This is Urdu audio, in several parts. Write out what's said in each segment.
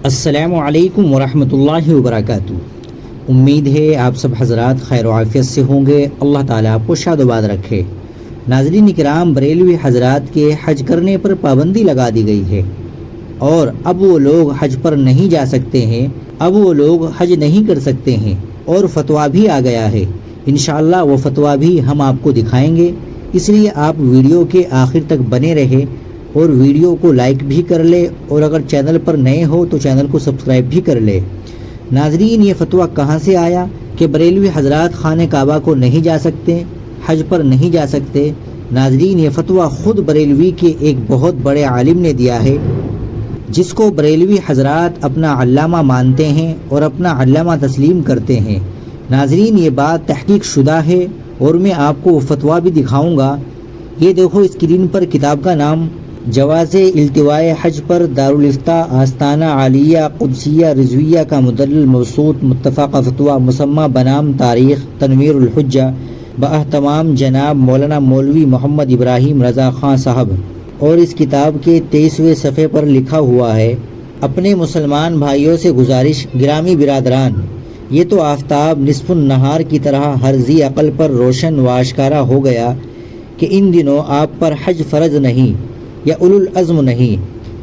السلام علیکم ورحمۃ اللہ وبرکاتہ۔ امید ہے آپ سب حضرات خیر و عافیت سے ہوں گے۔ اللہ تعالیٰ آپ کو شاد و باد رکھے۔ ناظرین کرام، بریلوی حضرات کے حج کرنے پر پابندی لگا دی گئی ہے اور اب وہ لوگ حج پر نہیں جا سکتے ہیں، اب وہ لوگ حج نہیں کر سکتے ہیں اور فتویٰ بھی آ گیا ہے۔ انشاءاللہ وہ فتویٰ بھی ہم آپ کو دکھائیں گے، اس لیے آپ ویڈیو کے آخر تک بنے رہے اور ویڈیو کو لائک بھی کر لے، اور اگر چینل پر نئے ہو تو چینل کو سبسکرائب بھی کر لے۔ ناظرین، یہ فتویٰ کہاں سے آیا کہ بریلوی حضرات خانہ کعبہ کو نہیں جا سکتے، حج پر نہیں جا سکتے؟ ناظرین، یہ فتویٰ خود بریلوی کے ایک بہت بڑے عالم نے دیا ہے، جس کو بریلوی حضرات اپنا علامہ مانتے ہیں اور اپنا علامہ تسلیم کرتے ہیں۔ ناظرین، یہ بات تحقیق شدہ ہے اور میں آپ کو وہ فتویٰ بھی دکھاؤں گا۔ یہ دیکھو اسکرین پر، کتاب کا نام جواز التواء حج پر دارالافتاء آستانہ عالیہ قدسیہ رضویہ کا مدلل مبسوط متفقہ فتویٰ مسمى بنام تاریخ تنویر الحجہ باہتمام جناب مولانا مولوی محمد ابراہیم رضا خان صاحب، اور اس کتاب کے 23ویں صفحے پر لکھا ہوا ہے: اپنے مسلمان بھائیوں سے گزارش، گرامی برادران، یہ تو آفتاب نصف النہار کی طرح ہر ذی عقل پر روشن و آشکارا ہو گیا کہ ان دنوں آپ پر حج فرض نہیں یا اولو العزم نہیں،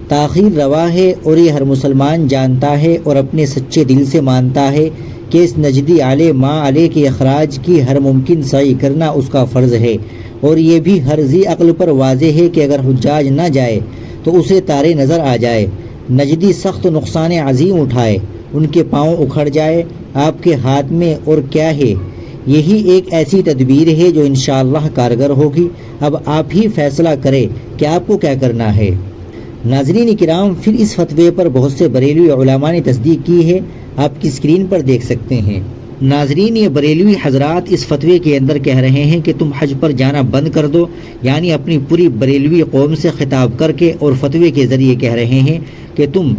تاخیر روا ہے، اور یہ ہر مسلمان جانتا ہے اور اپنے سچے دل سے مانتا ہے کہ اس نجدی علیہ ما علیہ کے اخراج کی ہر ممکن سعی کرنا اس کا فرض ہے، اور یہ بھی ہر ذی عقل پر واضح ہے کہ اگر حجاج نہ جائے تو اسے تارے نظر آ جائے، نجدی سخت نقصان عظیم اٹھائے، ان کے پاؤں اکھڑ جائے، آپ کے ہاتھ میں اور کیا ہے؟ یہی ایک ایسی تدبیر ہے جو انشاءاللہ کارگر ہوگی۔ اب آپ ہی فیصلہ کریں کہ آپ کو کیا کرنا ہے۔ ناظرین کرام، پھر اس فتوے پر بہت سے بریلوی علماء نے تصدیق کی ہے، آپ کی اسکرین پر دیکھ سکتے ہیں۔ ناظرین، یہ بریلوی حضرات اس فتوے کے اندر کہہ رہے ہیں کہ تم حج پر جانا بند کر دو، یعنی اپنی پوری بریلوی قوم سے خطاب کر کے، اور فتوے کے ذریعے کہہ رہے ہیں کہ تم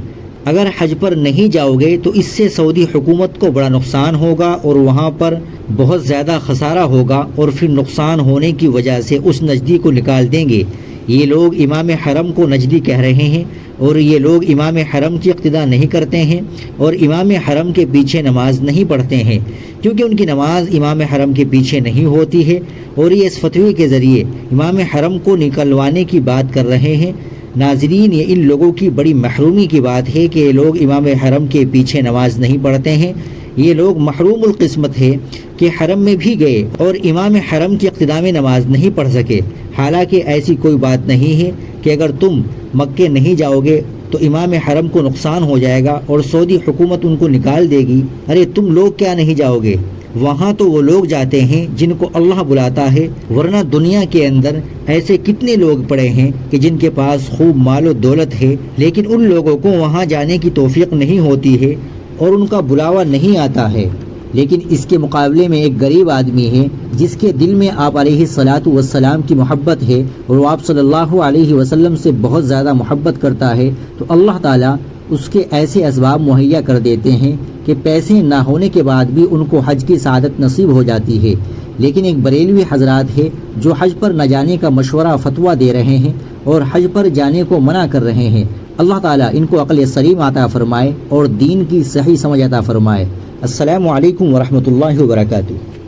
اگر حج پر نہیں جاؤ گے تو اس سے سعودی حکومت کو بڑا نقصان ہوگا اور وہاں پر بہت زیادہ خسارہ ہوگا، اور پھر نقصان ہونے کی وجہ سے اس نجدی کو نکال دیں گے۔ یہ لوگ امام حرم کو نجدی کہہ رہے ہیں، اور یہ لوگ امام حرم کی اقتداء نہیں کرتے ہیں اور امام حرم کے پیچھے نماز نہیں پڑھتے ہیں، کیونکہ ان کی نماز امام حرم کے پیچھے نہیں ہوتی ہے، اور یہ اس فتوے کے ذریعے امام حرم کو نکلوانے کی بات کر رہے ہیں۔ ناظرین، یہ ان لوگوں کی بڑی محرومی کی بات ہے کہ یہ لوگ امام حرم کے پیچھے نماز نہیں پڑھتے ہیں۔ یہ لوگ محروم القسمت ہے کہ حرم میں بھی گئے اور امام حرم کی اقتداء میں نماز نہیں پڑھ سکے، حالانکہ ایسی کوئی بات نہیں ہے کہ اگر تم مکے نہیں جاؤ گے تو امام حرم کو نقصان ہو جائے گا اور سعودی حکومت ان کو نکال دے گی۔ ارے تم لوگ کیا نہیں جاؤ گے؟ وہاں تو وہ لوگ جاتے ہیں جن کو اللہ بلاتا ہے، ورنہ دنیا کے اندر ایسے کتنے لوگ پڑے ہیں کہ جن کے پاس خوب مال و دولت ہے، لیکن ان لوگوں کو وہاں جانے کی توفیق نہیں ہوتی ہے اور ان کا بلاوا نہیں آتا ہے۔ لیکن اس کے مقابلے میں ایک غریب آدمی ہے جس کے دل میں آپ علیہ الصلاۃ والسلام کی محبت ہے اور وہ آپ صلی اللہ علیہ وسلم سے بہت زیادہ محبت کرتا ہے، تو اللہ تعالیٰ اس کے ایسے اسباب مہیا کر دیتے ہیں کہ پیسے نہ ہونے کے بعد بھی ان کو حج کی سعادت نصیب ہو جاتی ہے۔ لیکن ایک بریلوی حضرات ہے جو حج پر نہ جانے کا مشورہ فتویٰ دے رہے ہیں اور حج پر جانے کو منع کر رہے ہیں۔ اللہ تعالیٰ ان کو عقل سلیم عطا فرمائے اور دین کی صحیح سمجھ عطا فرمائے۔ السلام علیکم ورحمۃ اللہ وبرکاتہ۔